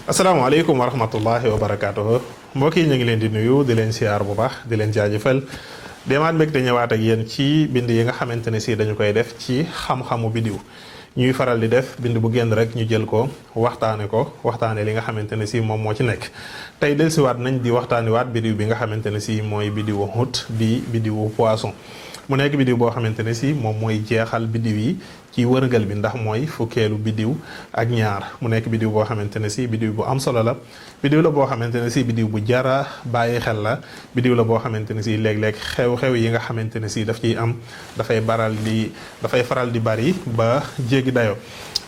asalaamaaleykum wa rahmatullahi wa barakaatuhu mbokk yi ñu ngi leen di nuyu di leen siyaar bu baax di leen jaajëfal demaat mbégte ñëwaat ak yéen ci bind yi nga xamante ne si dañu koy def ci xam-xamu bidiw ñuy faral di def bind bu génn rek ñu jël ko waxtaane li nga xamante ne si moom moo ci nekk. tey dellusiwaat nañ di waxtaaniwaat bidiw bi nga xamante ne si mooy bidiwu Hut di bidiwu poisson mu nekk bidiw boo xamante ne si moom mooy jeexal bidiw yi ci wërngal bi ndax mooy fukkeelu bidiw ak ñaar mu nekk bidiw boo xamante ne si bidiw bu am solo la bidiw la boo xamante ne si bidiw bu jara bàyyi xel la bidiw la boo xamante ne si léeg-léeg xew-xew yi nga xamante ne si daf ciy am dafay faral di bari ba jéggi dayo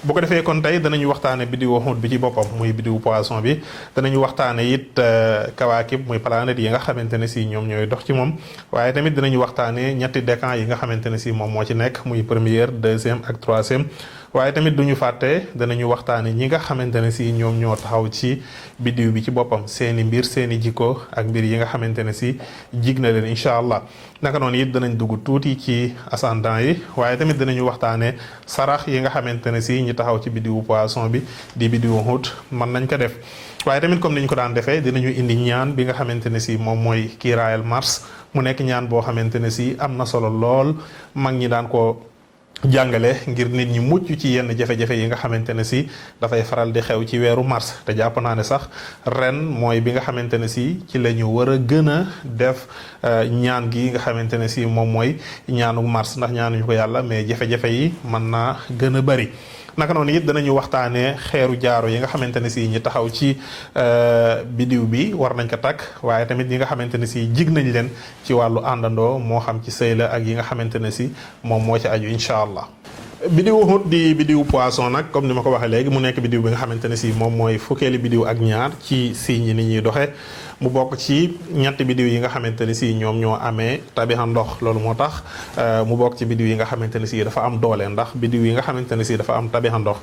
bu ko defee kon tey danañu waxtaane bidiwu Hut bi ci boppam muy bidiwu poisson bi danañu waxtaane it kawaakib muy planète yi nga xamante ne si ñoom ñooy dox ci moom waaye tamit dinañu waxtaane ñetti décan yi nga xamante ne si moom moo ci nekk muy première deuxième ak troisième waaye tamit duñu fàtte danañu waxtaane ñi nga xamante ne si ñoom ñoo taxaw ci bidiw bi ci boppam seeni mbir seeni jikko ak mbir yi nga xamante ne si jig na leen incha allah naka noonu it danañ dugg tuuti ci ascendant yi waaye tamit danañu waxtaane sarax yi nga xamante ne si ñi taxaw ci bidiwu poisson bi di bidiwu Hut mën nañ ko def waaye tamit comme ni ñu ko daan defee dinañu indi ñaan bi nga xamante ne si moom mooy kiiraayal mars mu nekk ñaan boo xamante ne si am na solo lool mag ñi daan ko jàngale ngir nit ñi mucc ci yenn jafe-jafe yi nga xamante ne si dafay faral di xew ci weeru mars te jàpp naa ne sax ren mooy bi nga xamante ne si ci la ñu war a gën a def ñaan gi nga xamante ne si moom mooy ñaanu mars ndax ñaanuñu ko yàlla mais jafe-jafe yi mën naa gën a bari naka noonu it danañu waxtaanee xeeru jaaro yi nga xamante ne si ñi taxaw ci bidiw bi war nañ ko takk waaye tamit yi nga xamante ne si jig nañ leen ci wàllu àndandoo moo xam ci sëy la ak yi nga xamante ne si moom moo ci aju incha allah. bidiwu Hut di bidiwu poisson nag comme ni ma ko waxee léegi mu nekk bidiw bi nga xamante ne si moom mooy fukkeeli bidiw ak ñaar ci signes yi ni ñuy doxee mu bokk ci ñetti bidiw yi nga xamante ne si ñoom ñoo amee tabixa ndox loolu moo tax mu bokk ci bidiw yi nga xamante ne si dafa am doole ndax bidiw yi nga xamante ne si dafa am tabixa ndox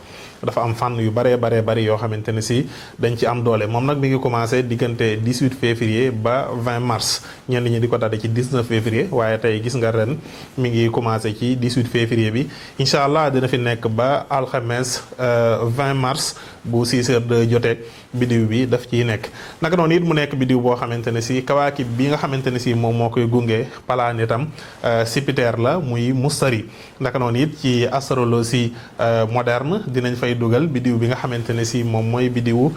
dafa am fànn yu baree bari yoo xamante ne si dañ ci am doole moom nag mi ngi commencé diggante 18 février ba 20 mars ñenn ñi di ko date ci 19 février waaye tey gis nga ren mi ngi commencé ci 18 février bi incha allah dina fi nekk ba alxames 20 mars bu 6 heures de jotee bidiw bi daf ciy nekk naka noonu it mu nekk bidiw boo xamante ne si kawaakib bi nga xamante ne si moom moo koy gunge planètam Jupiter la muy mustari naka noonu it ci astrologie moderne dinañ fay dugal bidiw bi nga xamante ne si moom mooy bidiwu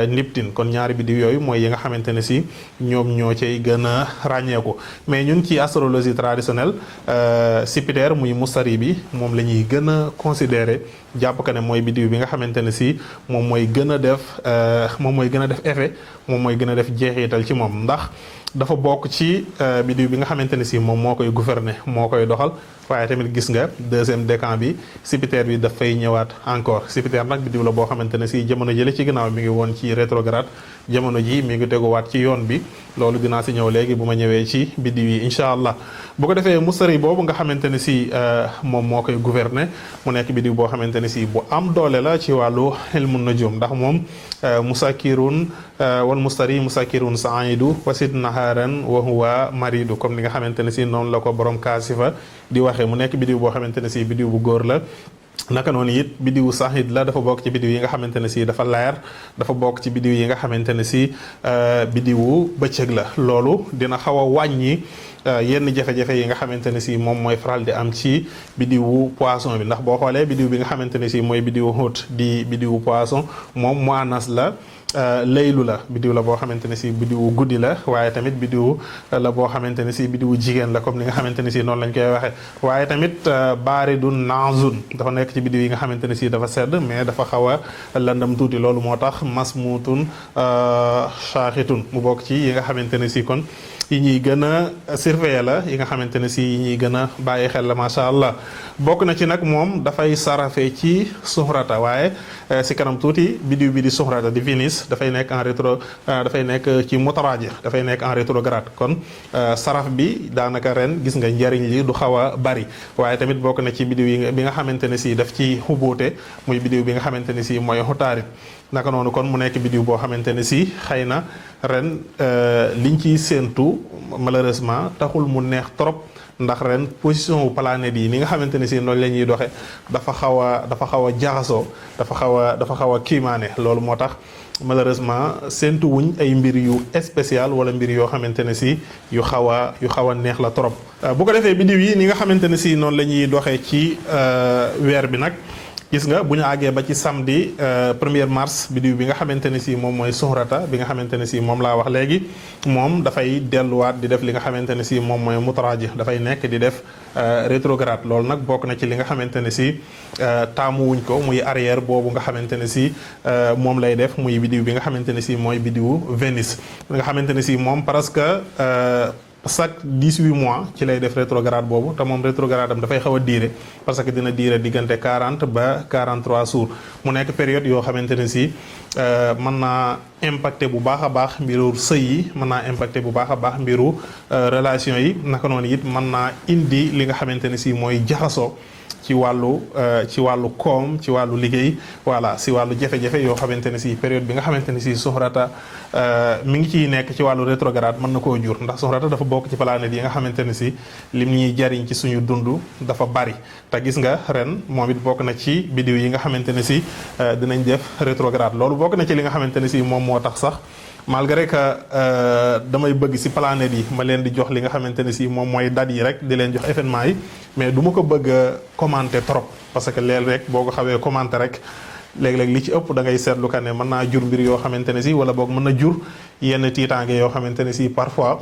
Neptune kon ñaari bidiw yooyu mooy yi nga xamante ne si ñoom ñoo cay gën a ràññeeku mais ñun ci astrologie traditionnelle Jupiter muy mustari bi moom la ñuy gën a considérer jàpp ka ne mooy bidiw bi nga xamante ne si moom mooy gën a def effet moom mooy gën a def jeexital ci moom ndax dafa bokk ci bidiw bi nga xamante ne si moom moo koy gouverner moo koy doxal waaye tamit gis nga deuxième décan bi Jupiter bi dafay ñëwaat encore Jupiter nag bidiw la boo xamante ne si jamono jële ci ginnaaw mi ngi woon ci rétrograde jamono ji mi ngi teguwaat ci yoon bi loolu dinaa si ñëw léegi bu ma ñëwee ci bidiw yi incha allah bu ko defee mustari boobu nga xamante ne si moom moo koy gouverner mu nekk bidiw boo xamante ne si bu am doole la ci wàllu ilmu nujum ndax moom musakirun wal mustari musakirun saidu wasit naharan wa huwa maridu comme ni nga xamante ne si noonu la ko borom kaasifa di waxee mu nekk bidiw boo xamante ne si bidiw bu góor la naka noonu it bidiwu sahid la dafa bokk ci bidiw yi nga xamante ne si dafa leer dafa bokk ci bidiw yi nga xamante ne si bidiwu bëccëg la loolu dina xaw a wàññi yenn jafe-jafe yi nga xamante ne si moom mooy faral di am ci bidiwu poisson bi ndax boo xoolee bidiw bi nga xamante ne si mooy bidiwu Hut di bidiwu poisson moom muannas la laylu la bidiw la boo xamante ne si bidiwu guddi la waaye tamit bidiw la boo xamante ne si bidiwu jigéen la comme ni nga xamante ne si noonu lañ koy waxee waaye tamit baaridun naazun dafa nekk ci bidiw yi nga xamante ne si dafa sedd mais dafa xaw a landam tuuti loolu moo tax masmuutun shaaxitun mu bokk ci yi nga xamante ne si kon yi ñuy gën a surveiller la yi nga xamante ne si yi ñuy gën a bàyyi xel la macha allah bokk na ci nag moom dafay sarafe ci suhrata waaye si kanam tuuti bidiw bi di suhrata di Vénus dafay nekk en rétro dafay nekk ci mutaraaji dafay nekk en rétrograde kon saraf bi daanaka ren gis nga njariñ li du xaw a bari waaye tamit bokk na ci bidiw yi bi nga xamante ne si daf ci xubuute muy bidiw bi nga xamante ne si mooy xutaarit naka noonu kon mu nekk bidiw boo xamante ne si xëy na ren liñ ciy séentu malheureusement taxul mu neex trop ndax ren position wu planète yi ni nga xamante ne si noonu la ñuy doxe dafa xaw a jaxasoo dafa xaw a kiimaane loolu moo tax malheureusement séntu wuñ ay mbir yu spécial wala mbir yoo xamante ne si yu xaw a neex la trop. bu ko defee biddiw yi ni nga xamante ne si noonu la ñuy doxee ci weer bi nag gis nga bu ñu àggee ba ci samedi 1er mars biddiw bi nga xamante ne si moom mooy Zuhrata bi nga xamante ne si moom laa wax léegi moom dafay delluwaat di def li nga xamante ne si moom mooy mutaraaji dafay nekk di def rétrograde loolu nag bokk na ci li nga xamante ne si taamu wuñ ko muy arrière boobu nga xamante ne si moom lay def muy biddiw bi nga xamante ne si mooy biddiwu Vénus nga xamante ne si moom presque chaque 18 mois ci lay def rétrograde boobu te moom rétrograde am dafay xaw a diire parce que dina diire diggante 40 ba 43 jours mu nekk période yoo xamante ne si mën naa impacté bu baax a baax mbiru sëy yi mën naa impacté bu baax a baax mbiru relation yi naka noonu it mën naa indi li nga xamante ne si mooy jaxasoo ci wàllu koom ci wàllu liggéey voilà si wàllu jafe-jafe yoo xamante ne si période bi nga xamante ne si Zuhrata mi ngi ciy nekk ci wàllu rétrograde mën na koo jur ndax Zuhrata dafa bokk ci planète yi nga xamante ne si lim ñuy jariñ ci suñu dund dafa bari te gis nga ren moom it bokk na ci biddiw yi nga xamante ne si dinañ def rétrograde loolu bokk na ci li nga xamante ne si moom moo tax sax malgré que damay bëgg si planète yi ma leen di jox li nga xamante ne si moom mooy date yi rek di leen jox événement yi mais du ma ko bëgg a commenter trop parce que léeg rek boo ko xawee commenter rek léeg-léeg li ci ëpp da ngay seetlu ka ne mën naa jur mbir yoo xamante ne si wala boog mën na jur yenn tiitaange yoo xamante ne si parfois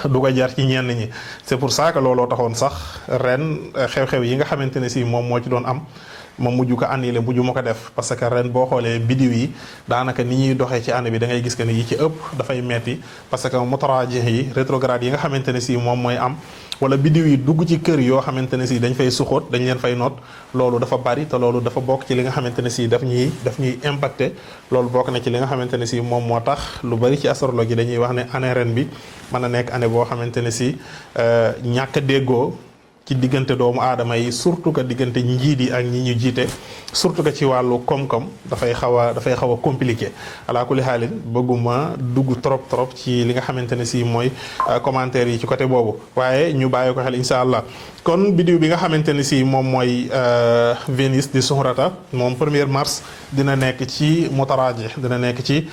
du ko jar ci ñenn ñi c'est pour ça que looloo taxoon sax ren xew-xew yi nga xamante ne si moom moo ci doon am ma mujj ko annulé mujj ma ko def parce que ren boo xoolee biddiw yi daanaka ni ñuy doxee ci année bi da ngay gis que ne yi ci ëpp dafay metti parce que mutaraaji yi rétrograde yi nga xamante ne si moom mooy am wala biddiw yi dugg ci kër yoo xamante ne si dañ fay suxóot dañ leen fay noot loolu dafa bari te loolu dafa bokk ci li nga xamante ne si daf ñuy impacté loolu bokk na ci li nga xamante ne si moom moo tax lu bari ci astrologie dañuy wax ne année ren bi mën na nekk année boo xamante ne si ñàkk a déggoo ci diggante doomu aadama yi surtout que diggante njiit yi ak ñi ñu jiite surtout que ci wàllu koom-koom dafay xaw a compliqué ala kulli xaalin bëgguma dugg trop ci li nga xamante ne si mooy commentaire yi ci côté boobu waaye ñu bàyyi ko xel incha allah kon biddiw bi nga xamante ne si moom mooy Vénus di Zuhrata moom 1er mars dina nekk ci mutaraaji dina nekk ci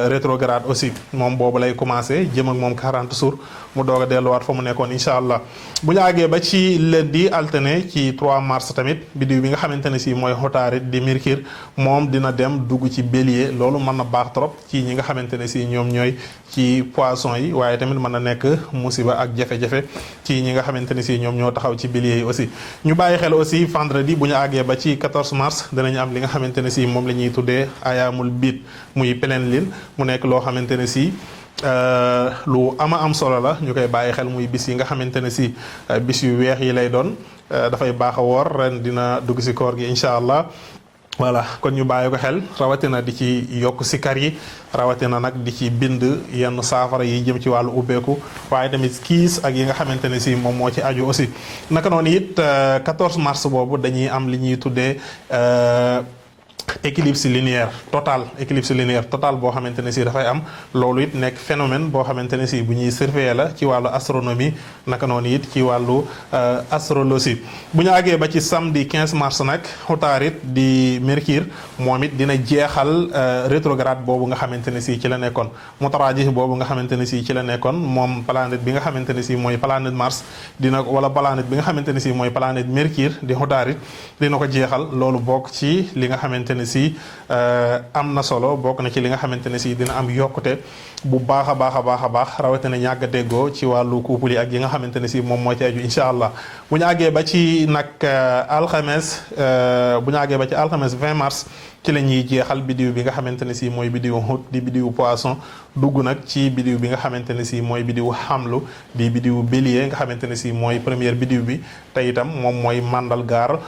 rétrograde aussi moom boobu lay commencé jëm ak moom 40 jours mu doog a delluwaat fa mu nekkoon incha allah bu ñu àggee ba ci lundi alterné ci 3 mars tamit biddiw bi nga xamante ne si mooy Utaarid di Mercure moom dina dem dugg ci bélier loolu mën na baax trop ci ñi nga xamante ne si ñoom ñooy ci poisson yi waaye tamit mën na nekk musiba ak jafe-jafe ci ñi nga xamante ne si ñoom ñoo taxaw ci bélier yi aussi ñu bàyyi xel aussi vendredi bu ñu àggee ba ci 14 mars dinañu am li nga xamante ne si moom la ñuy tuddee ayaamul biit muy pleine lune mu nekk loo xamante ne si lu am solo la ñu koy bàyyi xel muy bis yi nga xamante ne si bis yu weex yi lay doon dafay baax a woor ren dina dugg si koor gi incha allah voilà kon ñu bàyyi ko xel rawatina di ci yokk sikar yi rawatina nag di ci bind yenn saafara yi jëm ci wàllu ubbeeku waaye tamit kiis ak yi nga xamante ne si moom moo ci aju aussi naka noonu it 14 mars boobu dañuy am li ñuy tuddee éclipse lunaire total boo xamante ne si dafay am loolu it nekk phénomène boo xamante ne si bu ñuy surveiller la ci wàllu astronomie naka noonu it ci wàllu astrologie bu ñu àggee ba ci samedi 15 mars nag Utaarid di Mercure moom it dina jeexal rétrograde boobu nga xamante ne si ci la nekkoon mutaraaji boobu nga xamante ne si ci la nekkoon moom planète bi nga xamante ne si mooy planète Mars dina wala planète bi nga xamante ne si mooy planète Mercure di Utaarid dina ko jeexal loolu bokk ci li nga xamante ne si am na solo bokk na ci li nga xamante ne si dina am yokkute bu baax a baax rawatina ñàgg a déggoo ci wàllu couple yi ak yi nga xamante ne si moom moo ci aju incha allah bu ñu àggee ba ci nag alxames bu ñu àggee ba ci alxames 20 mars ci la ñuy jeexal biddiw bi nga xamante ne si mooy biddiwu Hut di biddiwu poisson dugg nag ci biddiw bi nga xamante ne si mooy biddiwu xamlu di biddiwu bélier nga xamante ne si mooy première biddiw bi te itam moom mooy màndargaal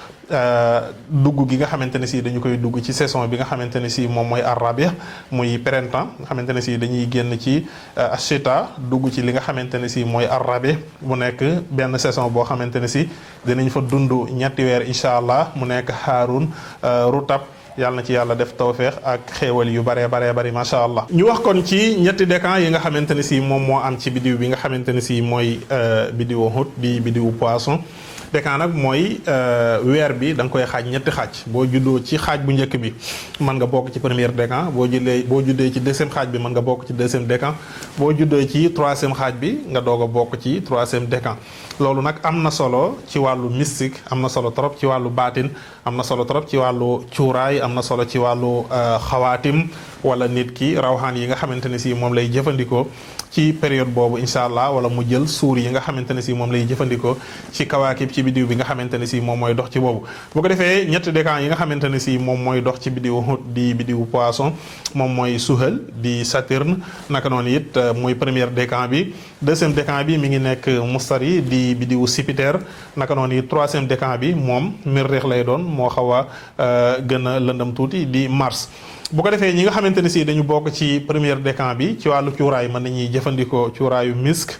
dugg gi nga xamante ne si dañu koy dugg ci saison bi nga xamante ne si moom mooy arabi muy printemps nga xamante ne si dañuy génn ci ashita dugg ci li nga xamante ne si mooy arabi mu nekk benn saison boo xamante ne si dinañ fa dund ñetti weer incha allah mu nekk Haarun rutab yàlla na ci yàlla def tawféex ak xéewal yu baree bari macha allah. ñu wax kon ci ñetti décan yi nga xamante ne si moom moo am ci bidiw bi nga xamante ne si mooy bidiwu Hut di bidiwu Poisson. décan nag mooy weer bi da nga koy xaaj ñetti xaaj boo juddoo ci xaaj bu njëkk bi mën nga bokk ci première décan boo juddee ci deuxième xaaj bi mën nga bokk ci deuxième décan boo juddoo ci troisième xaaj bi nga doog a bokk ci troisième décan. loolu nag am na solo ci wàllu mystique am na solo trop ci wàllu baatin am na solo trop ci wàllu cuuraay am na solo ci wàllu xawaatim wala nit ki rawxaan yi nga xamante ne si moom lay jëfandikoo ci période boobu incha allah wala mu jël suur yi nga xamante ne si moom lay jëfandikoo ci kawaakib ci bidiw bi nga xamante ne si moom mooy dox ci boobu. bu ko defee ñetti décan yi nga xamante ne si moom mooy dox ci bidiwu Hut di bidiwu Poisson moom mooy Suhel di Saturne naka noonu it mooy première décan bi. deuxième décan bi mi ngi nekk Mustari di bidiwu Jupiter naka noonu it troisième décan bi moom Miriix lay doon moo xaw a gën a lëndëm tuuti di Mars. bu ko defee ñi nga xamante ne si dañu bokk ci première décan bi ci wàllu cuuraay mën nañuy jëfandikoo cuuraayu misk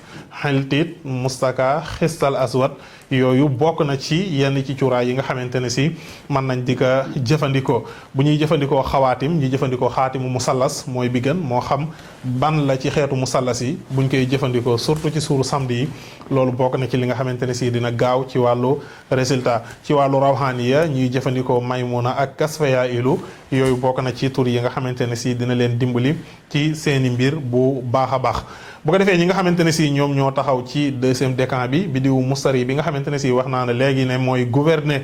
xeltit mustaka xistal aswad yooyu bokk na ci yenn ci cuuraay yi nga xamante ne si mën nañ di ko jëfandikoo. bu ñuy jëfandikoo xawaatim ñu jëfandikoo xaatimu musallas mooy bi gën moo xam ban la ci xeetu musallas yi buñ koy jëfandikoo surtout ci suuru samedi yi loolu bokk na ci li nga xamante ne si dina gaaw ci wàllu résultat. ci wàllu rawhaniya ñuy jëfandikoo maymuna ak kasfaya ilu yooyu bokk na ci tur yi nga xamante ne si dina leen dimbali ci seeni mbir bu baax a baax. bu ko defee ñi nga xamante ne si ñoom ñoo taxaw ci deuxième décan bi bidiwu Mustari bi nga xamante ne si wax naa ne léegi ne mooy gouverner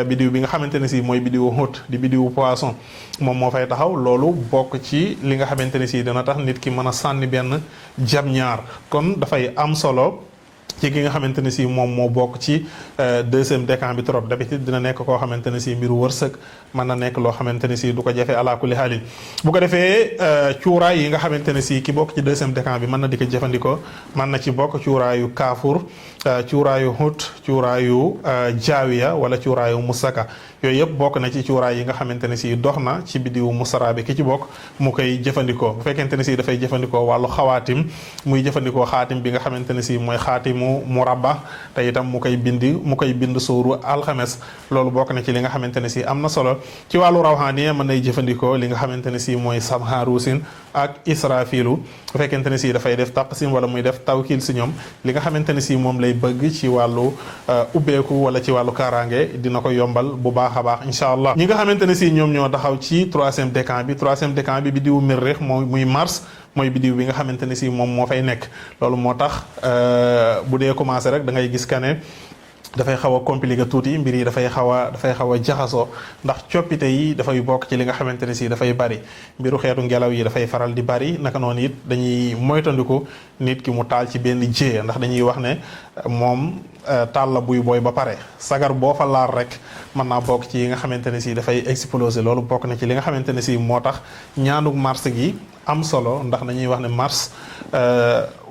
bidiw bi nga xamante ne si mooy bidiwu Hut di bidiwu Poisson moom moo fay taxaw loolu bokk ci li nga xamante ne si dana tax nit ki mën a sànni benn jam ñaar kon dafay am solo ci ki nga xamante ne si moom moo bokk ci deuxième décan bi trop d'habitude dina nekk koo xamante ne si mbiru wërsëg mën na nekk loo xamante ne si du ko jafe ala kulli haalin. bu ko defee cuuraay yi nga xamante ne si ki bokk ci deuxième décan bi mën na di ko jëfandikoo mën na ci bokk cuuraayu Kaafur cuuraayu Hut cuuraayu Jaawiya wala cuuraayu Musaka yooyu yëpp bokk na ci cuuraay yi nga xamante ne si dox na ci bidiwu Mustara bi ki ci bokk mu koy jëfandikoo. bu fekkente ne si dafay jëfandikoo wàllu xawaatim muy jëfandikoo xaatim bi nga xamante ne si mooy xaatimu murabba te itam mu koy bind suuru alxames loolu bokk na ci li nga xamante ne si am na solo. ci wàllu rawhaniya mën nay jëfandikoo li nga xamante ne si mooy samharusin ak israfilu bu fekkente ne si dafay def taqsim wala muy def tawkil si ñoom li nga xamante ne si moom lay bëgg ci wàllu ubbeeku wala ci wàllu kaaraange dina ko yombal bu baax a baax incha allah. ñi nga xamante ne si ñoom ñoo taxaw ci troisième décan bi bidiwu Miriix muy Mars mooy bidiw bi nga xamante ne si moom moo fay nekk loolu moo tax bu dee commencé rek da ngay gis que ne dafay xaw a compliqué tuuti mbir yi dafay xaw a jaxasoo ndax coppite yi dafay bokk ci li nga xamante ne si dafay bari mbiru xeetu ngelaw yi dafay faral di bari naka noonu it dañuy moytandiku nit ki mu taal ci benn jéeya ndax dañuy wax ne moom taal la buy booy ba pare sagar boo fa laal rek mën naa bokk ci yi nga xamante ne si dafay exploser loolu bokk na ci li nga xamante ne si moo tax ñaanuk mars gi am solo ndax dañuy wax ne mars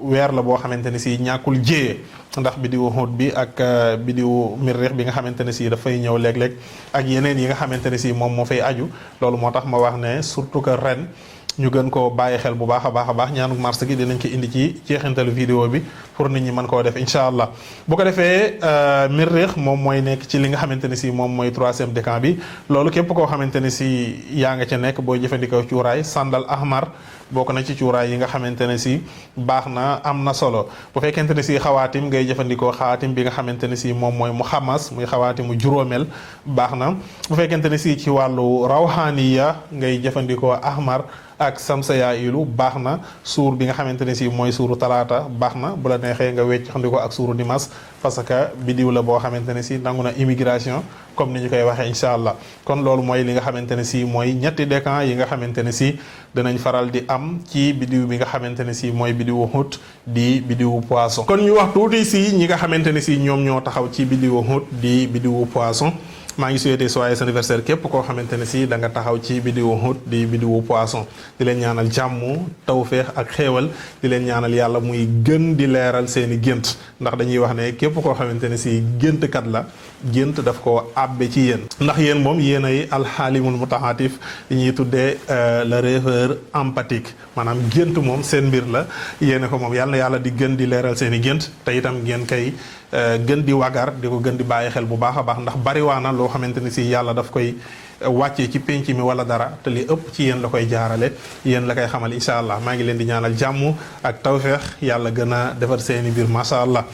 weer la boo xamante ne si ñàkkul jéeye ndax bidiwu Hut bi ak bidiwu Miriix bi nga xamante ne si dafay ñëw léeg-léeg ak yeneen yi nga xamante ne si moom moo fay aju loolu moo tax ma wax ne surtout que ren ñu gën koo bàyyi xel bu baax a baax ñaanuk mars gi dinañ ko indi ci jeexintalu vidéo bi pour nit ñi mën koo def incha allah. bu ko defee Miriix moom mooy nekk ci li nga xamante ne si moom mooy troisième décan bi loolu képp koo xamante ne si yaa nga ca nekk boo jëfandikoo cuuraay sandal ahmar bokk na ci cuuraay yi nga xamante ne si baax na am na solo. bu fekkente ne si xawaatim ngay jëfandikoo xawaatim bi nga xamante ne si moom mooy muxammas muy xawaatimu juróomeel baax na. bu fekkente ne si ci wàllu rawhaniya ngay jëfandikoo ahmar ak samsaya ilu baax na. suur bi nga xamante ne si mooy suuru talaata baax na bu la neexee nga weccandikoo ak suuru dimas parce que bidiw la boo xamante ne si nangu na immigration comme ni ñu koy waxee incha allah. kon loolu mooy li nga xamante ne si mooy ñetti décan yi nga xamante ne si dinañ faral di am ci bidiw bi nga xamante ne si mooy bidiwu Hut di bidiwu Poisson. kon ñu wax tuuti si ñi nga xamante ne si ñoom ñoo taxaw ci bidiwu Hut di bidiwu Poisson. maa ngi souhaité joyeux anniversaire képp koo xamante ne si da nga taxaw ci bidiwu Hut di bidiwu Poisson di leen ñaanal jàmm tawféex ak xéewal di leen ñaanal yàlla muy gën di leeral seeni gént ndax dañuy wax ne képp koo xamante ne si géntkat la gént daf ko àbbe ci yéen ndax yéen moom yéen ay alxaalimul mutaatif li ñuy tuddee le rêveur empathique maanaam gént moom seen mbir la yéen ko moom yàlla na yàlla di gën di leeral seen i gént te itam ngeen koy gën di wagar di ko gën di bàyyi xel bu baax a baax ndax bariwaana loo xamante ni si yàlla daf koy wàccee ci penc mi wala dara te li ëpp ci yéen la koy jaarale yéen la koy xamal incha allah maa ngi leen di ñaanal jàmm ak tawfeex yàlla gën a defar seen i mbir macha allah.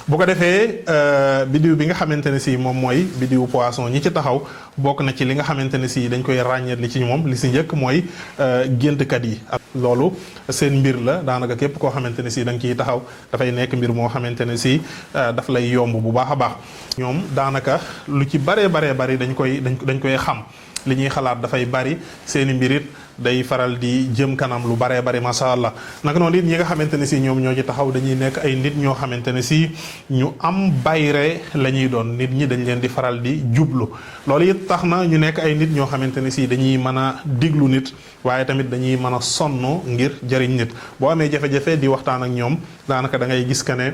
bu ko defee biddiw bi nga xamante ne si moom mooy biddiwu poisson ñi ci taxaw bokk na ci li nga xamante ne si dañ koy ràññeet li ci moom li si njëkk mooy géntkat yi. loolu seen mbir la daanaka képp koo xamante ne si da nga ciy taxaw dafay nekk mbir moo xamante ne si daf lay yomb bu baax a baax ñoom daanaka lu ci baree bari dañ koy xam. li ñuy xalaat dafay bari seeni mbirit day faral di jëm kanam lu baree bari masha Allah naka noonu it ñi nga xamante ne si ñoom ñoo ci taxaw dañuy nekk ay nit ñoo xamante ne si ñu am bayre la ñuy doon nit ñi dañ leen di faral di jublu loolu it tax na ñu nekk ay nit ñoo xamante ne si dañuy mën a diglu nit waaye tamit dañuy mën a sonn ngir jëriñ nit boo amee jafe-jafe di waxtaan ak ñoom daanaka da ngay gis que ne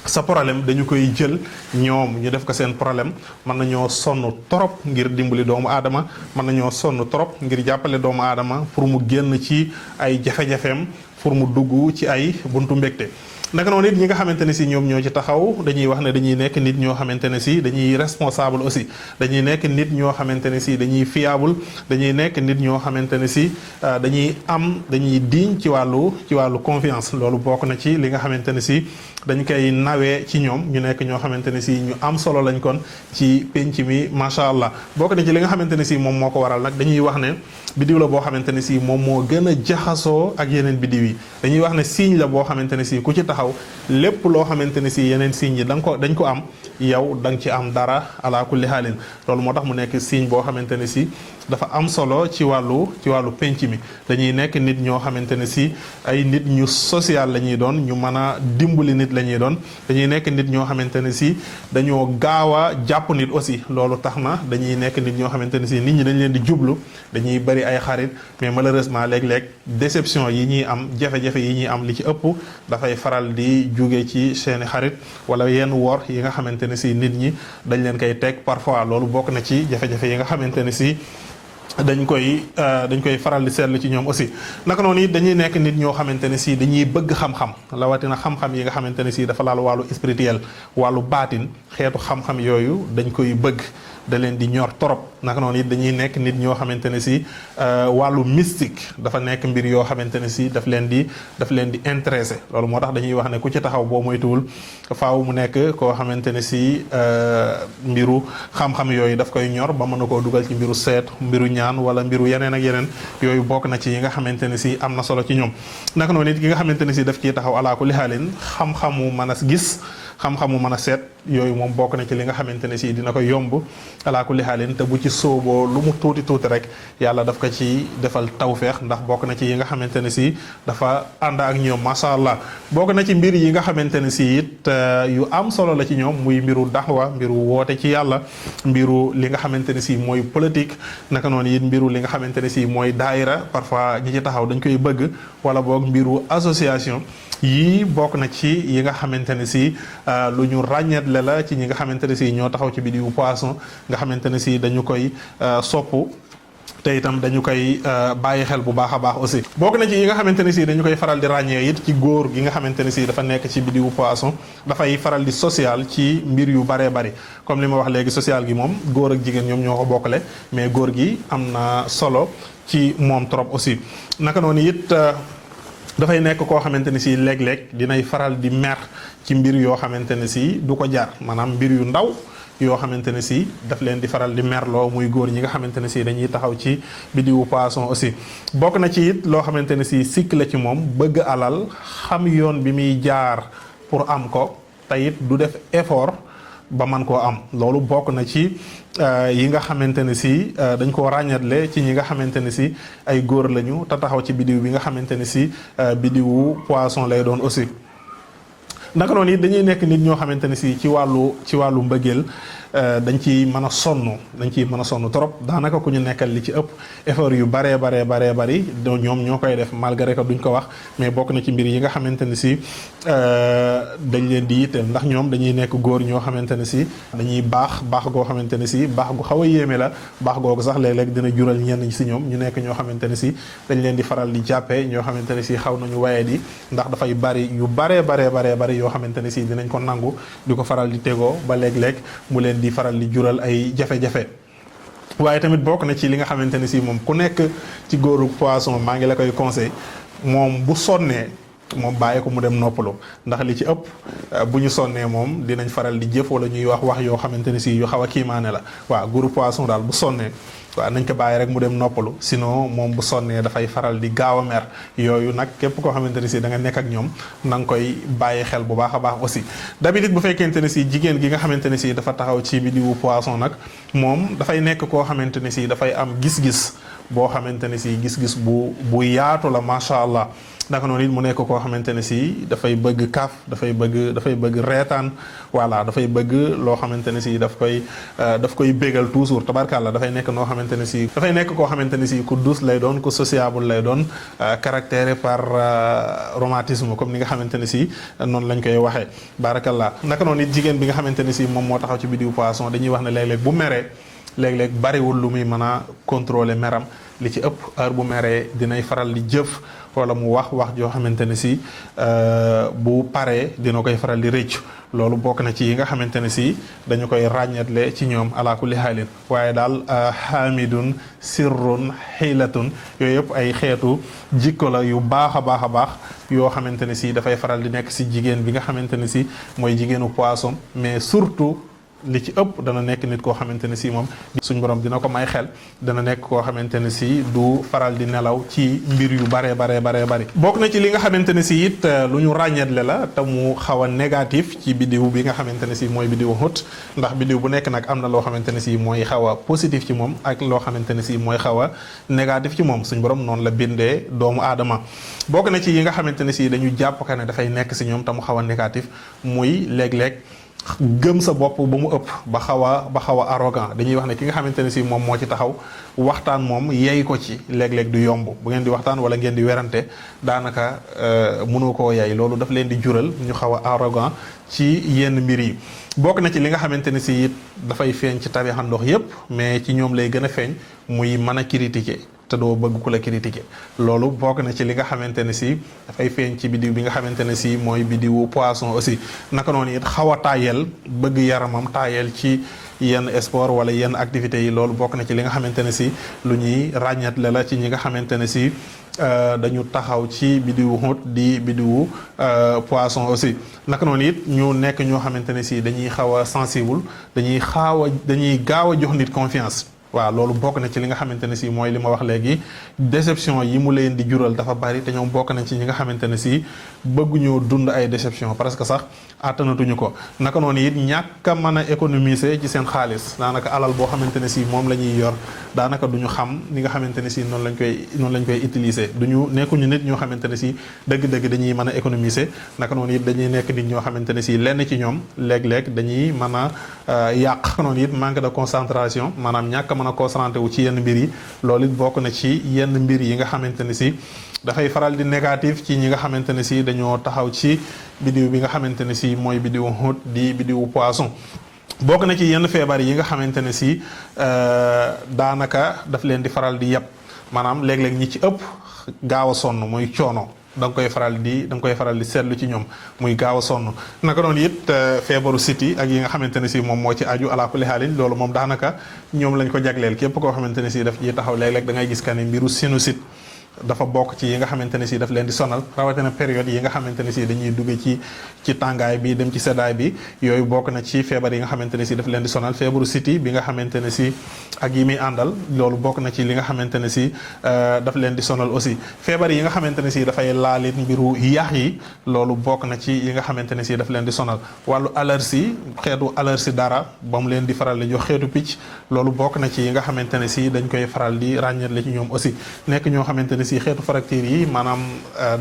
sa problème dañu koy jël ñoom ñu def ko seen problème mën nañoo sonn trop ngir dimbali doomu aadama mën nañoo sonn trop ngir jàppale doomu aadama pour mu génn ci ay jafe-jafeem pour mu dugg ci ay buntu mbégte. naka noonu it ñi nga xamante ne si ñoom ñoo ci taxaw dañuy wax ne dañuy nekk nit ñoo xamante ne si dañuy responsable aussi dañuy nekk nit ñoo xamante ne si dañuy fiable dañuy nekk nit ñoo xamante ne si dañuy diñ ci wàllu confiance loolu bokk na ci li nga xamante ne si dañ koy nawee ci ñoom ñu nekk ñoo xamante ne si ñu am solo lañ kon ci penc mi macha allah bokk na ci li nga xamante ne si moom moo ko waral nag dañuy wax ne biddiw la boo xamante ne si moom moo gën a jaxasoo ak yeneen biddiw yi dañuy wax ne signe la boo xamante ne si ku ci taxaw lépp loo xamante ne si yeneen signes yi dañ ko am yow da nga ci am dara ala kulli haalin loolu moo tax mu nekk signe boo xamante ne si dafa am solo ci wàllu penc mi dañuy nekk nit ñoo xamante ne si ay nit ñu social la ñuy doon ñu mën a dimbali nit la ñuy doon dañuy nekk nit ñoo xamante ne si dañoo gaaw a jàpp nit aussi loolu tax na dañuy nekk nit ñoo xamante ne si nit ñi dañ leen di jublu dañuy bari ay xarit mais malheureusement léeg-léeg déception yi ñuy am jafe-jafe yi ñuy am li ci ëpp dafay faral di jóge ci seeni xarit wala yenn wor yi nga xamante ne si nit ñi dañ leen koy teg parfois loolu bokk na ci jafe-jafe yi nga xamante ne si dañ koy faral di seetlu ci ñoom aussi naka noonu it dañuy nekk nit ñoo xamante ne si dañuy bëgg xam-xam rawatina xam-xam yi nga xamante ne si dafa laal wàllu spirituel wàllu baatin xeetu xam-xam yooyu dañ koy bëgg da leen di ñor torop naka noonu it dañuy nekk nit ñoo xamante ne si wàllu mystique dafa nekk mbir yoo xamante ne si daf leen di intéressé loolu moo tax dañuy wax ne ku ci taxaw boo moytuwul faaw mu nekk koo xamante ne si mbiru xam-xam yooyu daf koy ñor ba mën na koo dugal ci mbiru seet mbiru ñaan wala mbiru yeneen ak yeneen yooyu bokk na ci yi nga xamante ne si am na solo ci ñoom naka noonu it ki nga xamante ne si daf ciy taxaw alaa kulli haalin xam-xamu mën a gis xam-xamu mën a seet yooyu moom bokk na ci li nga xamante ne si dina ko yomb alaa kulli haalin te bu ci sooboo lu mu tuuti rek yàlla daf ko ci defal tawfeex ndax bokk na ci yi nga xamante ne si dafa ànd ak ñoom macha allah bokk na ci mbir yi nga xamante ne si it yu am solo la ci ñoom muy mbiru daxwa mbiru woote ci yàlla mbiru li nga xamante ne si mooy politique naka noonu it mbiru li nga xamante ne si mooy daayira parfois ñi ci taxaw dañ koy bëgg wala boog mbiru association yii bokk na ci yi nga xamante ne si lu ñu ràññeetle la ci ñi nga xamante ne si ñoo taxaw ci biddiwu poisson nga xamante ne si dañu koy sopp te itam dañu koy bàyyi xel bu baax a baax aussi bokk na ci yi nga xamante ne si dañu koy faral di ràññee it ci góor gi nga xamante ne si dafa nekk ci biddiwu poisson dafay faral di social ci mbir yu baree bari comme li ma wax léegi social gi moom góor ak jigéen ñoom ñoo ko bokkale mais góor gi am na solo ci moom trop aussi naka noonu it dafay nekk koo xamante ne si léeg-léeg dinay faral di mer ci mbir yoo xamante ne si du ko jaar maanaam mbir yu ndaw yoo xamante ne si daf leen di faral di merloo muy góor ñi nga xamante ne si dañuy taxaw ci biddiwu poisson aussi bokk na ci it loo xamante ne si sikk la ci moom bëgg alal xam yoon bi muy jaar pour am ko te it du def effort ba man koo am loolu bokk na ci yi nga xamante ne si dañ koo ràññatle ci ñi nga xamante ne si ay góor lañu te taxaw ci biddiw bi nga xamante ne si biddiwu poisson lay doon aussi naka noonu it dañuy nekk nit ñoo xamante ne si ci wàllu mbëggeel dañ ci mën a sonn trop daanaka ku ñu nekkal li ci ëpp effort yu baree bari ñoom ñoo koy def malgré que duñ ko wax mais bokk na ci mbir yi nga xamante ne si dañ leen di yitteel ndax ñoom dañuy nekk góor ñoo xamante ne si dañuy baax goo xamante ne si baax gu xaw a yéeme la baax googu sax léeg-léeg dina jural ñenn si ñoom ñu nekk ñoo xamante ne si dañ leen di faral di jàppee ñoo xamante ne si xaw nañu waye di ndax dafay bari yu baree bari yoo xamante ne si dinañ ko nangu di ko faral di tegoo ba léeg-léeg mu leen di faral di jural ay jafe-jafe. waaye tamit bokk na ci li nga xamante ne si moom ku nekk ci góoru poisson maa ngi la koy conseil moom bu sonnee moom bàyyi ko mu dem noppalu ndax li ci ëpp bu ñu sonnee moom dinañ faral di jëf wala ñuy wax yoo xamante ne si yu xaw a kiimaane la waaw góoru poisson daal bu sonnee waaw nañ ko bàyyi rek mu dem noppalu sinon moom bu sonnee dafay faral di gaaw a mer yooyu nag képp koo xamante ne si da nga nekk ak ñoom na nga koy bàyyi xel bu baax a baax aussi d'habitude bu fekkente ne si jigéen gi nga xamante ne si dafa taxaw ci biddiwu poisson nag moom dafay nekk koo xamante ne si dafay am gis-gis boo xamante ne si gis-gis bu yaatu la macha allah naka noonu it mu nekk koo xamante ne si dafay bëgg kaaf dafay bëgg reetaan voilà dafay bëgg loo xamante ne si daf koy bégal toujours tabarkàlla dafay nekk noo xamante ne si dafay nekk koo xamante ne si ku douce lay doon ku sociable lay doon caractère par romantisme comme ni nga xamante ne si noonu lañ koy waxee barakallah naka noonu it jigéen bi nga xamante ne si moom moo taxaw ci biddiwu poisson dañuy wax ne léeg-léeg bu meree léeg-léeg bariwul lu muy mën a contrôler meram li ci ëpp heure bu meree dinay faral di jëf wala mu wax joo xamante ne si bu paree dina koy faral di rëccu loolu bokk na ci yi nga xamante ne si dañu koy ràññetle ci ñoom ala kulli haalin waaye daal hamidun sirrun xiilatun yooyu yëpp ay xeetu jikko la yu baax a baax yoo xamante ne si dafay faral di nekk si jigéen bi nga xamante ne si mooy jigéenu poisson mais surtout li ci ëpp dana nekk nit koo xamante ne si moom suñ borom dina ko may xel dana nekk koo xamante ne si du faral di nelaw ci mbir yu bare bari bokk na ci li nga xamante ne si it lu ñu ràññeetle la te mu xaw a négatif ci biddiw bi nga xamante ne si mooy biddiwu Hut ndax biddiw bu nekk nag am na loo xamante ne si mooy xaw a positif ci moom ak loo xamante ne si mooy xaw a négatif ci moom suñ borom noonu la bindee doomu aadama bokk na ci yi nga xamante ne si dañu jàpp ka ne dafay nekk si ñoom te mu xaw a négatif muy léeg-léeg gëm sa bopp ba mu ëpp ba xaw a arrogant dañuy wax ne ki nga xamante ne si moom moo ci taxaw waxtaan moom yey ko ci léeg-léeg du yomb bu ngeen di waxtaan wala ngeen di werante daanaka mënoo koo yey loolu daf leen di jural ñu xaw a arrogant ci yenn mbir yi bokk na ci li nga xamante ne si it dafay feeñ ci tabixa ndox yépp mais ci ñoom lay gën a feeñ muy mën a critiquer te doo bëgg ku la critiquer loolu bokk na ci li nga xamante ne si dafay feeñ ci biddiw bi nga xamante ne si mooy biddiwu poisson aussi naka noonu it xaw a taayel bëgg yaramam taayel ci yenn sport wala yenn activités yi loolu bokk na ci li nga xamante ne si lu ñuy ràññetle la ci ñi nga xamante ne si dañu taxaw ci biddiwu Hut di biddiwu poisson aussi naka noonu it ñu nekk ñoo xamante ne si dañuy xaw a sensible dañuy gaaw a jox nit confiance waaw loolu bokk na ci li nga xamante ne si mooy li ma wax léegi déception yi mu leen di jural dafa bari te ñoom bokk nañ ci ñi nga xamante ne si bëgguñoo dund ay déception parce que sax àttanatuñu ko naka noonu it ñàkk a mën a économiser ci seen xaalis daanaka alal boo xamante ne si moom la ñuy yor daanaka duñu xam ni nga xamante ne si noonu lañ koy utiliser duñu nekkuñu nit ñoo xamante ne si dëgg-dëgg dañuy mën a économiser naka noonu it dañuy nekk nit ñoo xamante ne si lenn ci ñoom léeg-léeg dañuy mën a yàq noonu it manque de concentration maanaam ñàkk a mën a concentré wu ci yenn mbir yi loolu it bokk na ci yenn mbir yi nga xamante ne si dafay faral di négatif ci ñi nga xamante ne si dañoo taxaw ci biddiw bi nga xamante ne si mooy biddiwu Hut di biddiwu poisson bokk na ci yenn feebar yi nga xamante ne si daanaka daf leen di faral di yàpp maanaam léeg-léeg ñi ci ëpp gaaw a sonn muy coono da nga koy faral di seetlu ci ñoom muy gaaw a sonn naka noonu it feebaru siti ak yi nga xamante ne si moom moo ci aju ala kulli haalin loolu moom daanaka ñoom lañ ko jagleel képp koo xamante ne si daf ciy taxaw léeg-léeg da ngay gis ka ne mbiru sinusite dafa bokk ci yi nga xamante ne si daf leen di sonal rawatina période yi nga xamante ne si dañuy dugg ci tàngaay bi dem ci seddaay bi yooyu bokk na ci feebar yi nga xamante ne si daf leen di sonal feebaru siti bi nga xamante ne si ak yi muy àndal loolu bokk na ci li nga xamante ne si daf leen di sonal aussi feebar yi nga xamante ne si dafay laalit mbiru yax yi loolu bokk na ci yi nga xamante ne si daf leen di sonal wàllu allergie xeetu allergie dara ba mu leen di faral di jox xeetu picc loolu bokk na ci yi nga xamante ne si dañ koy faral di ràññetle ci ñoom aussi nekk ñoo xamante ne si xeetu fracture yi maanaam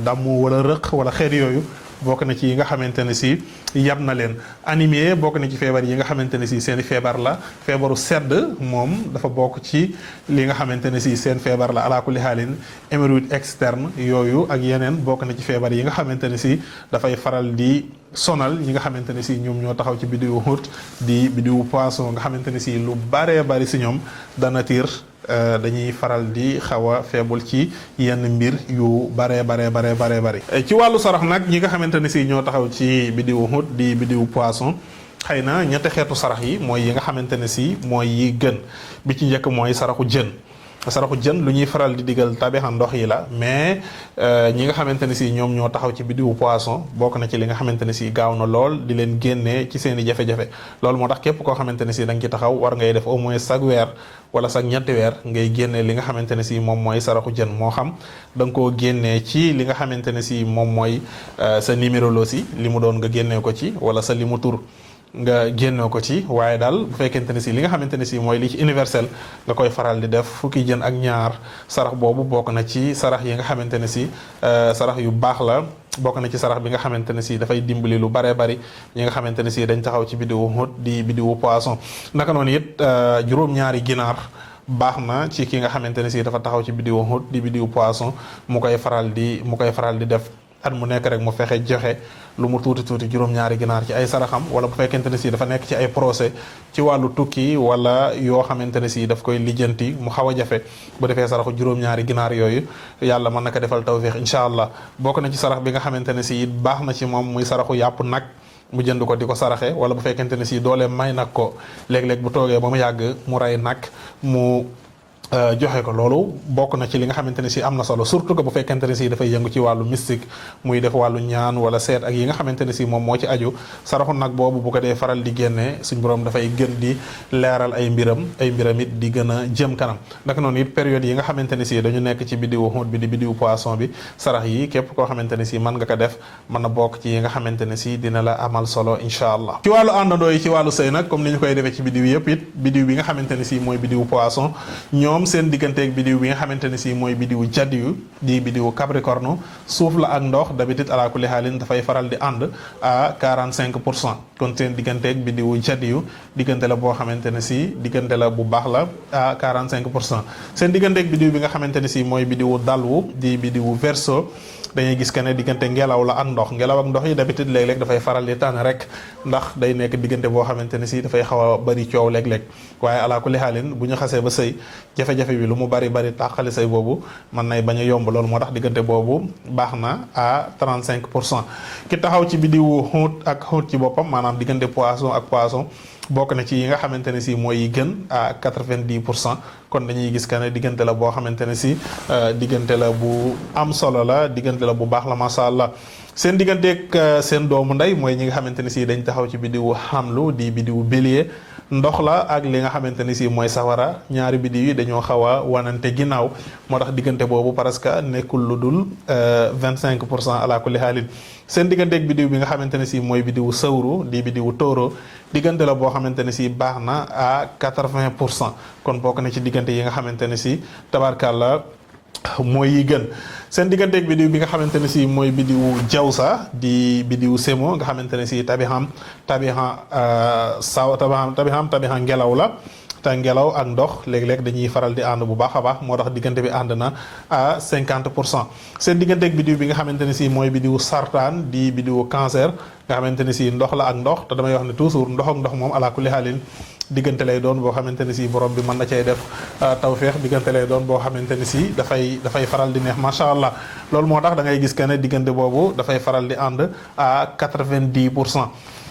damm wala rëq wala xeet yooyu bokk na ci yi nga xamante ne si yab na leen. anémie bokk na ci feebar yi nga xamante ne si seen i feebar la. feebaru sedd moom dafa bokk ci li nga xamante ne si seen feebar la ala kulli haalin. hémorroïde externe yooyu ak yeneen bokk na ci feebar yi nga xamante ne si dafay faral di sonal ñi nga xamante ne si ñoom ñoo taxaw ci biddiwu Hut di biddiwu Poisson nga xamante ne si lu baree bari si ñoom dana tiir dañuy faral di xaw a feebul ci yenn mbir yu baree bari ci wàllu sarax nag ñi nga xamante ne si ñoo taxaw ci biddiwu Hut di biddiwu Poisson xëy na ñetti xeetu sarax yi mooy yi nga xamante ne si mooy yi gën bi ci njëkk mooy saraxu jën. saraxu jën lu ñuy faral di digal tabixa ndox yi la mais ñi nga xamante ne si ñoom ñoo taxaw ci biddiwu Poisson bokk na ci li nga xamante ne si gaaw na lool di leen génnee ci seen i jafe-jafe loolu moo tax képp koo xamante ne si da nga ci taxaw war ngay def au moins chaque weer wala chaque ñetti weer ngay génnee li nga xamante ne si moom mooy saraxu jën moo xam da nga koo génnee ci li nga xamante ne si moom mooy sa numérologie li mu doon nga génnee ko ci wala sa limu tur nga génnoo ko ci waaye daal bu fekkente ne si li nga xamante ne si mooy li ci universel nga koy faral di def fukki jën ak ñaar sarax boobu bokk na ci sarax yi nga xamante ne si sarax yu baax la bokk na ci sarax bi nga xamante ne si dafay dimbali lu baree bari ñi nga xamante ne si dañ taxaw ci biddiwu Hut di biddiwu Poisson naka noonu it juróom-ñaari ginaar baax na ci ki nga xamante ne si dafa taxaw ci biddiwu Hut di biddiwu Poisson mu koy faral di def at mu nekk rek mu fexe joxe lu mu tuuti juróom-ñaari ginaar ci ay saraxam wala bu fekkente ne si dafa nekk ci ay procès ci wàllu tukki wala yoo xamante ne si daf koy lijjanti mu xaw a jafe bu defee saraxu juróom-ñaari ginaar yooyu yàlla mën na ko defal tawfiix incha allah bokk na ci sarax bi nga xamante ne si baax na ci moom muy saraxu yàpp nag mu jënd ko di ko saraxe wala bu fekkente ne si doole may nag ko léeg-léeg bu toogee ba mu yàgg mu rey nag mu joxe ko loolu bokk na ci li nga xamante ne si am na solo surtout que bu fekkente ne si dafay yëngu ci wàllu mystique muy def wàllu ñaan wala seet ak yi nga xamante ne si moom moo ci aju saraxu nag boobu bu ko dee faral di génnee suñ borom dafay gën di leeral ay mbiram it di gën a jëm kanam naka noonu it période yi nga xamante ne si dañu nekk ci biddiwu Hut bi di biddiwu Poisson bi sarax yi képp koo xamante ne si mën nga ko def mën na bokk ci yi nga xamante ne si dina la amal solo incha allah ci wàllu àndandoo yi ci wàllu sëy nag comme ni ñu koy defee ci biddiw yëpp it biddiw bi nga xamante ne si mooy biddiwu Poisson ñoom seen digganteeg biddiw bi nga xamante ne si mooy biddiwu Jadiyu di biddiwu Capricorne suuf la ak ndox d'habitude ala kulli haalin dafay faral di ànd à 45% kon seen digganteeg biddiwu Jadiyu diggante la boo xamante ne si diggante la bu baax la à 45% seen digganteeg biddiw bi nga xamante ne si mooy biddiwu Dalwu di biddiwu Verseau dañuy gis que ne diggante ngelaw la ak ndox yi d'habitude léeg-léeg dafay faral di tànn rek ndax day nekk diggante boo xamante ne si dafay xaw a bari coow léeg-léeg waaye ala kulli haalin bu ñu xasee ba sëy jafe-jafe bi lu mu bari tàqali sëy boobu mën nay bañ a yomb loolu moo tax diggante boobu baax na à 35% ki taxaw ci biddiwu Hut ak Hut ci boppam maanaam diggante Poisson ak Poisson bokk na ci yi nga xamante ne si mooy yi gën à 90% kon dañuy gis que ne diggante la boo xamante ne si diggante la bu am solo la diggante la bu baax la macha allah seen digganteeg seen doomu ndey mooy ñi nga xamante ne si dañ taxaw ci biddiwu Hamlu di biddiwu Bélier ndox la ak li nga xamante ne si mooy sawara ñaari biddiw yi dañoo xaw a wanante ginnaaw moo tax diggante boobu parce que nekkul lu dul 25% ala kulli haalin seen digganteeg biddiw bi nga xamante ne si mooy biddiwu Sawru di biddiwu Taureau diggante la boo xamante ne si baax na à 80% kon bokk na ci diggante yi nga xamante ne si tabarkàlla mooy yi gën seen digganteeg biddiw bi nga xamante ne si mooy biddiwu Jawsa di biddiwu Semo nga xamante ne si tabixa ngelaw la te ngelaw ak ndox léeg-léeg dañuy faral di ànd bu baax a baax moo tax diggante bi ànd na à 50% seen digganteeg biddiw bi nga xamante ne si mooy biddiwu Sartaan di biddiwu Cancer nga xamante ne si ndox la ak ndox te damay wax ne toujours ndox ak ndox moom ala kulli haalin diggante lay doon boo xamante ne si borom bi mën na cay def tawféex diggante lay doon boo xamante ne si dafay faral di neex macha allah loolu moo tax da ngay gis que ne diggante boobu dafay faral di ànd à 90%.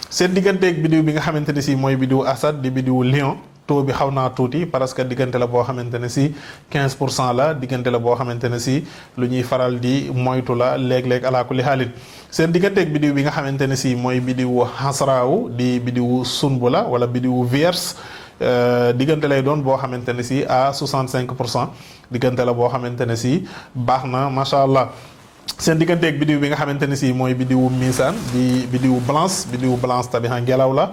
seen digganteeg biddiw bi nga xamante ne si mooy biddiwu Asad di biddiwu Lion taux bi xaw naa tuuti parce que diggante la boo xamante ne si 15% la diggante la boo xamante ne si lu ñuy faral di moytu la léeg-léeg ala kulli haalin seen digganteeg biddiw bi nga xamante ne si mooy biddiwu Hasraaw di biddiwu Sunbula wala biddiwu Vierge diggante lay doon boo xamante ne si à 65% diggante la boo xamante ne si baax na macha allah. seen digganteeg biddiw bi nga xamante ne si mooy biddiwu Misaan di biddiwu Balance tabixa ngelaw la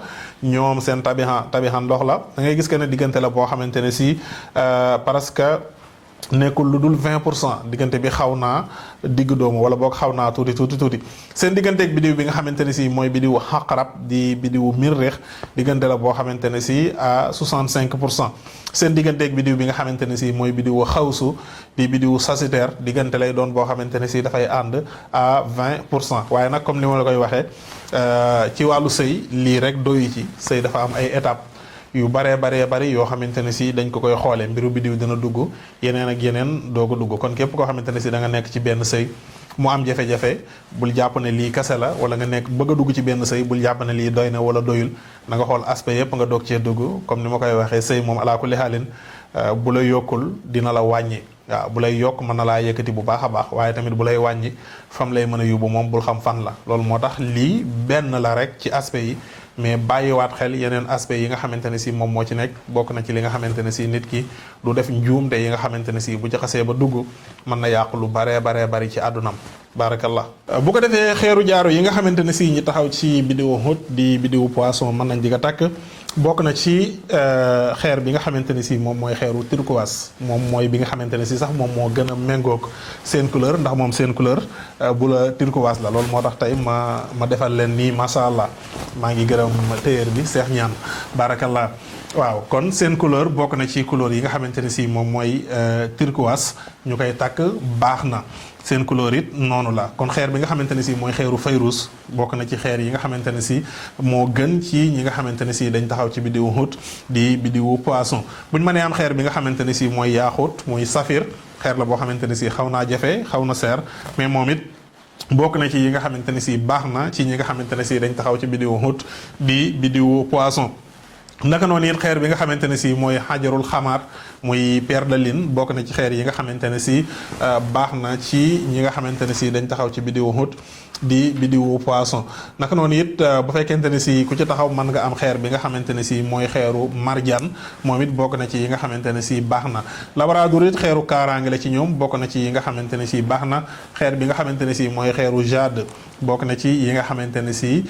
ñoom seen tabixa ndox la da ngay gis que ne diggante la boo xamante ne si parce que nekkul lu dul 20% diggante bi xaw naa digg doomu wala boog xaw naa tuuti seen digganteeg bidiw bi nga xamante ne si mooy bidiwu xaqarab di bidiwu mirreex diggante la boo xamante ne si à 65%. seen digganteeg bidiw bi nga xamante ne si mooy bidiwu xawsu di bidiwu sagittaire diggante lay doon boo xamante ne si dafay ànd à 20%. waaye nag comme ni ma la koy waxee ci wàllu sëy lii rek doyu ci sëy dafa am ay étapes yu bari yoo xamante ne si dañ ko koy xoolee mbiru bidiw dina dugg yeneen ak yeneen doo ko dugg kon képp koo xamante ne si da nga nekk ci benn sëy mu am jafe-jafe bul jàpp ne lii kase la wala nga nekk bëgg a dugg ci benn sëy bul jàpp ne lii doy na wala doyul na nga xool aspect yépp nga doog cee dugg comme ni ma koy waxee sëy moom alaa kulli haalin bu la yokkul dina la wàññi waaw bu lay yokk mën na laa yëkkati bu baax a baax waaye tamit bu lay wàññi fam lay mën a yóbbu moom bul xam fan la loolu moo tax lii benn la rek ci aspect yi mais bàyyiwaat xel yeneen aspect yi nga xamante ne si moom moo ci nekk bokk na ci li nga xamante ne si nit ki du def njuumte yi nga xamante ne si bu jaxasee ba dugg mën na yàqu lu bari ci àddunam barakallah bu ko defee xeeru jaaro yi nga xamante ne si ñi taxaw ci bidiwu Hut di bidiwu poisson mën nañ di ko takk bokk na ci xeer bi nga xamante ne si moom mooy xeeru turquoise moom mooy bi nga xamante ne si sax moom moo gën a méngoog seen couleur ndax moom seen couleur bu la turquoise la loolu moo tax tey ma defal leen nii macha allah maa ngi gërëm téyeer bi Cheikh Ñaan barakallah waaw kon seen couleur bokk na ci couleur yi nga xamante ne si moom mooy turquoise ñu koy takk baax na seen couleur it noonu la kon xeer bi nga xamante ne si mooy xeeru fayrus bokk na ci xeer yi nga xamante ne si moo gën ci ñi nga xamante ne si dañ taxaw ci bidiwu Hut di bidiwu poisson buñ mënee am xeer bi nga xamante ne si mooy yaaxut muy safir xeer la boo xamante ne si xaw naa jafe xaw na seer mais moom it bokk na ci yi nga xamante ne si baax na ci ñi nga xamante ne si dañ taxaw ci bidiwu Hut di bidiwu poisson naka noonu it xeer bi nga xamante ne si mooy xajarul xamaar muy perle de lune bokk na ci xeer yi nga xamante ne si baax na ci ñi nga xamante ne si dañ taxaw ci bidiwu Hut di bidiwu poisson naka noonu it bu fekkente ne si ku ci taxaw mën nga am xeer bi nga xamante ne si mooy xeeru marjaan moom it bokk na ci yi nga xamante ne si baax na labrador it xeeru kaaraange la ci ñoom bokk na ci yi nga xamante ne si baax na xeer bi nga xamante ne si mooy xeeru jade bokk na ci yi nga xamante ne si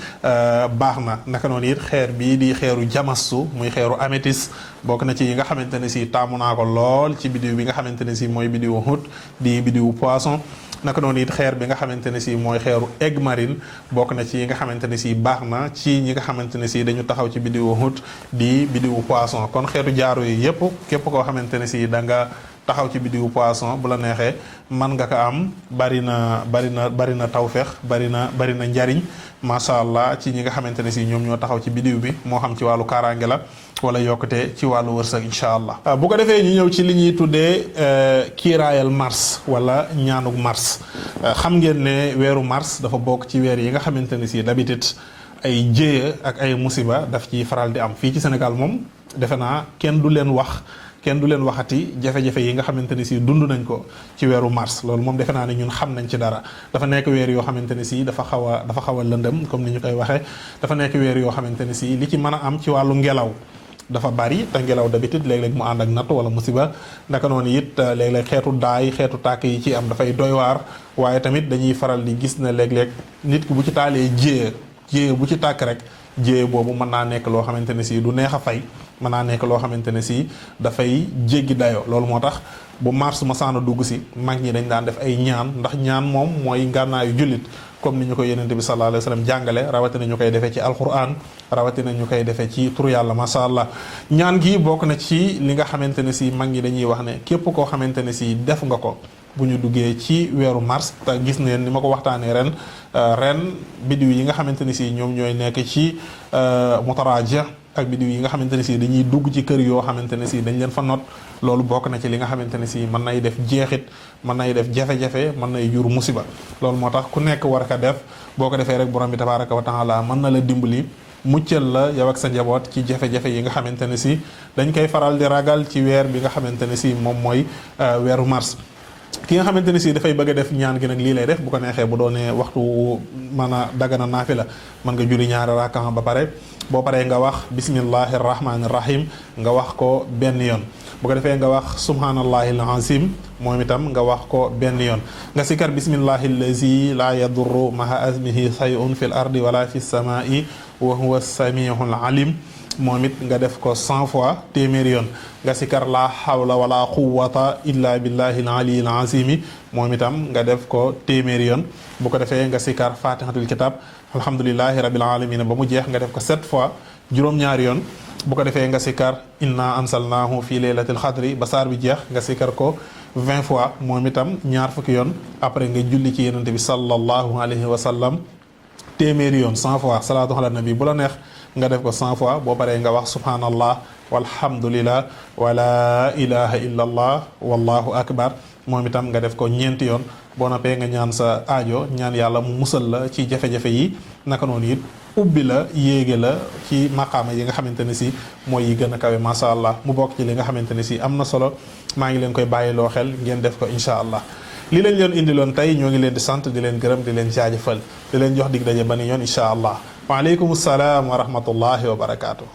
baax na naka noonu it xeer bii di xeeru jamastu muy xeeru améthyste bokk na ci yi nga xamante ne si taamu naa ko lool ci bidiw bi nga xamante ne si mooy bidiwu Hut di bidiwu poisson naka noonu it xeer bi nga xamante ne si mooy xeeru aigue marine bokk na ci yi nga xamante ne si baax na ci ñi nga xamante ne si dañu taxaw ci bidiwu Hut di bidiwu poisson kon xeetu jaaro yi yépp képp koo xamante ne si da nga taxaw ci bidiwu poisson bu la neexee man nga ko am bari na tawfeex bari na njariñ macha allah ci ñi nga xamante ne si ñoom ñoo taxaw ci bidiw bi moo xam ci wàllu kaaraange la wala yokkute ci wàllu wërsëg incha allah. bu ko defee ñu ñëw ci li ñuy tuddee kiiraayal mars wala ñaanug mars xam ngeen ne weeru mars dafa bokk ci weer yi nga xamante ne si d'habitude ay jéeya ak ay musiba daf ci faral di am fii ci Sénégal moom defe naa kenn du leen waxati jafe-jafe yi nga xamante ne si dund nañ ko ci weeru mars loolu moom defe naa ne ñun xam nañ ci dara dafa nekk weer yoo xamante ne si dafa xaw a lëndëm comme ni ñu koy waxee dafa nekk weer yoo xamante ne si li ci mën a am ci wàllu ngelaw dafa bari te ngelaw d'habitude léeg-léeg mu ànd ak natt wala musiba naka noonu it léeg-léeg xeetu daay xeetu tàkk yi ci am dafay doy waar waaye tamit dañuy faral di gis ne léeg-léeg nit ki bu ci taalee jéye bu ci tàkk rek jéye boobu mën naa nekk loo xamante ne si du neex a fay mën naa nekk loo xamante ne si dafay jéggi dayoo loolu moo tax bu mars ma saana dugg si mag ñi dañ daan def ay ñaan ndax ñaan moom mooy ngànnaayu jullit comme ni ñu ko yonent bi sallallahu alayhi wa sallam jàngale rawatina ñu koy defee ci alquran rawatina ñu koy defee ci tur yàlla masha Allah ñaan gi bokk na ci li nga xamante ne si mag ñi dañuy wax ne képp koo xamante ne si def nga ko bu ñu duggee ci weeru mars te gis neen ni ma ko waxtaanee ren bidiw yi nga xamante ne si ñoom ñooy nekk ci mutaraja ak bidiw yi nga xamante ne si dañuy dugg ci kër yoo xamante ne si dañ leen fa not loolu bokk na ci li nga xamante ne si mën nay def jeexit mën nay def jafe-jafe mën nay jur musiba loolu moo tax ku nekk war ka def boo ko defee rek borom bi tabaraka wa taala mën na la dimbali muccal la yow ak sa njaboot ci jafe-jafe yi nga xamante ne si dañ koy faral di ragal ci weer bi nga xamante ne si moom mooy weeru mars ki nga xamante ne si dafay bëgg a def ñaan gi nag lii lay def bu ko neexee bu doonee waxtu mën a dagana naafi la mën nga julli ñaari rakka ba pare boo paree nga wax bismillahi rahmaani rahim nga wax ko benn yoon bu ko defee nga wax subhanallahi al-azim moom itam nga wax ko benn yoon nga sikar bismillahi allazi la yadurru maha asmihi shay'un fil ardi wala fis samai wa huwa as-sami'ul alim moom it nga def ko 100 fois téeméeri yoon nga sikar la hawla wala quwwata illa billahi al-aliyyil azimi moom itam nga def ko téeméeri yoon bu ko defee nga sikar fatihatul kitab alhamdulillahi rabbil alamin ba mu jeex nga def ko 7 fois juróom-ñaari yoon bu ko defee nga sikar inna ansalnahu fi laylatil xadri ba saar bi jeex nga sikar ko 20 fois moom itam ñaar fukki yoon après nga julli ci yenente bi sallallahu alayhi wa sallam téeméeri yoon 100 fois salaatu ala nabi bu la neex nga def ko 100 fois boo paree nga wax subhanallah walhamdulillah wala ilaha illa allah wallahu akbar moom itam nga def ko ñeenti yoon boo noppee nga ñaan sa aajo ñaan yàlla mu musal la ci jafe-jafe yi naka noonu it ubbi la yéege la ci maqaama yi nga xamante ne si mooy yi gën a kawe masha allah mu bokk ci li nga xamante ne si am na solo maa ngi leen koy bàyyiloo xel ngeen def ko incha allah li lañ leen indiloon tey ñoo ngi leen di sant di leen gërëm di leen jaajëfal di leen jox dig daje ba ni yoon incha allah waaleykum salaam wa rahmatullahi wa barakaatu.